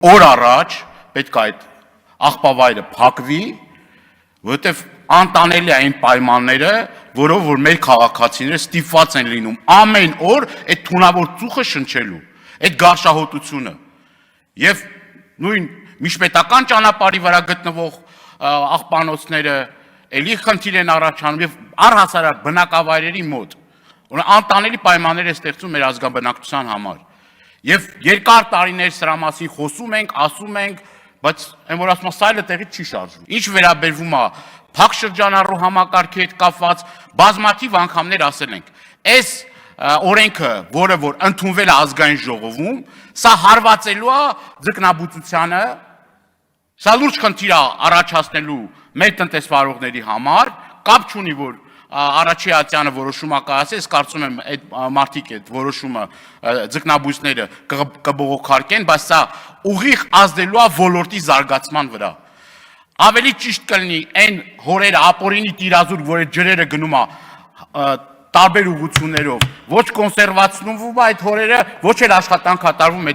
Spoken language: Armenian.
Օր առաջ պետք է այդ աղբավայրը փակվի, որովհետև անտանելի է այն պայմանները, որով որ մեր քաղաքացիները ստիպված են լինում ամեն օր այդ թունավոր ծուխը շնչելու, այդ գարշահոտությունը։ Եվ նույն միջպետական ճանապարհի վրա գտնվող աղբանոցները էլի խնդիր են առաջանում եւ առհասարակ բնակավայրերի մոտ։ Անտանելի պայմաններ է ստեղծում մեր ազգաբնակչության համար։ Եվ երկար տարիներ սրա մասին խոսում ենք, ասում ենք, բայց այն որ ասում սայլը տեղից չի շարժվում։ Ինչ վերաբերվում է փակ շրջանառու համակարգի հետ կապված, բազմաթիվ անգամներ ասել ենք, այս օրենքը, որը որ ընդունվել է ազգային ժողովում, սա հարվածելու է ձկնաբուծությանը, սա լուրջ խնդիր է առաջացնելու մեր տնտեսվարողների համար, կապ չունի, որ Առաջի Ատյանը որոշում է կայացել, ես կարծում եմ այդ մարդիկ այդ որոշումը ձկնաբույսները կբողոքարկեն, բայց սա ուղիղ ազդելու է ոլորտի զարգացման վրա։ Ավելի ճիշտ կլինի այն հորերը ապօրինի տիրազուրկ, որ այդ ջրերը գնում է տարբեր ուղղություններով, ոչ կոնսերվացնում այդ հորերը, ոչ էլ աշխատանք կատարվում